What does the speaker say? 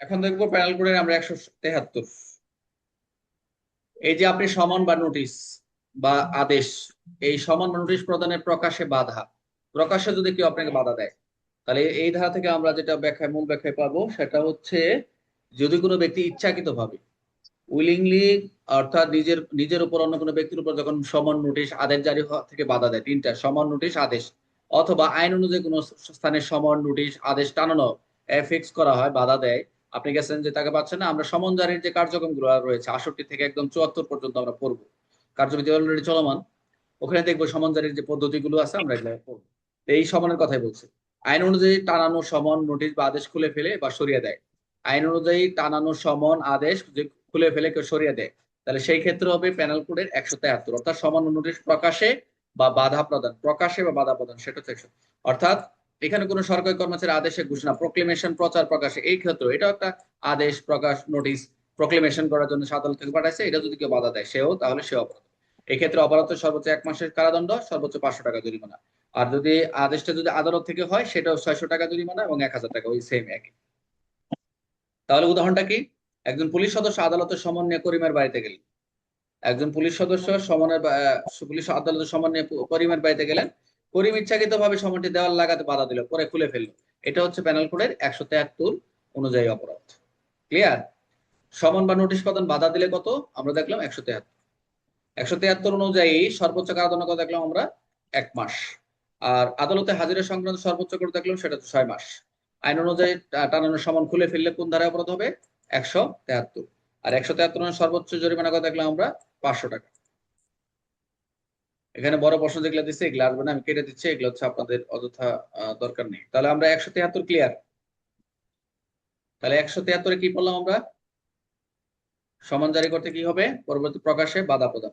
এখন দেখবো প্যানেল কোডের আমরা 173। এই যে আপনি সমন বা নোটিশ বা আদেশ, এই সমন বা নোটিশ প্রদানের প্রকাশে বাধা, প্রকাশ্যে যদি কেউ আপনাকে বাধা দেয়, তাহলে এই ধারা থেকে আমরা যেটা ব্যাখ্যায় মূল ব্যাখ্যায় পাবো সেটা হচ্ছে, যদি কোনো ব্যক্তি ইচ্ছাকৃতভাবে উইলিংলি, অর্থাৎ নিজের নিজের উপর অন্য কোনো ব্যক্তির উপর যখন সমন নোটিশ আদেশ জারি হওয়া থেকে বাধা দেয়, তিনটা সমন নোটিশ আদেশ, অথবা আইন অনুযায়ী কোনো স্থানে সমন নোটিশ আদেশ টানানো ফিক্স করা হয়, বাধা দেয়। আপনি গেছেন যে তাকে পাচ্ছেন না, আমরা সমন জারির যে কার্যক্রমগুলো রয়েছে 68 থেকে একদম 74 পর্যন্ত আমরা পড়বো, কার্যবিধি অলরেডি চলমান। ওখানে দেখবো সমন জারির যে পদ্ধতিগুলো আছে আমরা এগুলো পড়বো। তো এই সমনের কথাই বলছে। আইন অনুযায়ী টানানো সমন নোটিশ বা আদেশ খুলে ফেলে বা সরিয়ে দেয়। আইন অনুযায়ী টানানো সমন আদেশ যে খুলে ফেলে কেউ সরিয়ে দেয়, তাহলে সেই ক্ষেত্রে হবে প্যানেল কোডের 173, অর্থাৎ সমন নোটিশ প্রকাশে বা বাধা প্রদান, প্রকাশে বা বাধা প্রদান, সেটা হচ্ছে 100। অর্থাৎ এখানে কোনো সরকারি কর্মচারী আদেশে ঘোষণা, প্রক্লেমেশন, প্রচার প্রকাশে, এই ক্ষেত্রে এটা একটা আদেশ প্রকাশ নোটিশ প্রক্লেমেশন করার জন্য আদালত থেকে পাঠাইছে, এটা যদি কেউ বাধা দেয় সেও, তাহলে সে অপরাধ। এক্ষেত্রে অপরাধ সর্বোচ্চ 1 মাসের কারাদণ্ড, সর্বোচ্চ 500 টাকা জরিমানা। আর যদি আদেশটা যদি আদালত থেকে হয় সেটাও 600 টাকা জরিমানা এবং 1000 টাকা, ওই সেম একই। তাহলে উদাহরণটা কি? একজন পুলিশ সদস্য আদালতের সমন নিয়ে করিমের বাড়িতে গেলেন। একজন পুলিশ সদস্য পুলিশ আদালতের সমন নিয়ে করিমের বাড়িতে গেলেন। করিম ইচ্ছাকৃত ভাবে সমনটি দেওয়াল লাগাতে বাধা দিল, পরে খুলে ফেললো। এটা হচ্ছে প্যানেল কোডের 173 অনুযায়ী অপরাধ। ক্লিয়ার? সমন বা নোটিশ প্রদান বাধা দিলে কত আমরা দেখলাম 173। 173 অনুযায়ী সর্বোচ্চ কারাদণ্ড কত দেখলাম আমরা? 1 মাস। আর আদালতে হাজিরা সংক্রান্ত সর্বোচ্চ করে দেখলাম সেটা হচ্ছে 6 মাস। আইন অনুযায়ী টানানোর সমন খুলে ফেললে কোন ধারায় অপরাধ হবে? 173। আর 173 সর্বোচ্চ জরিমানা কত দেখলাম আমরা? 500 টাকা। এখানে বড় প্রশ্ন যেগুলো দিচ্ছে এগুলো আসবে না, আমি কেটে দিচ্ছি, এগুলো হচ্ছে আপনাদের অযথা দরকার নেই। তাহলে আমরা 173 ক্লিয়ার। তাহলে 173-এ কি বললাম আমরা? সমন জারি করতে কি হবে? পরবর্তী প্রকাশে বাধা প্রদান।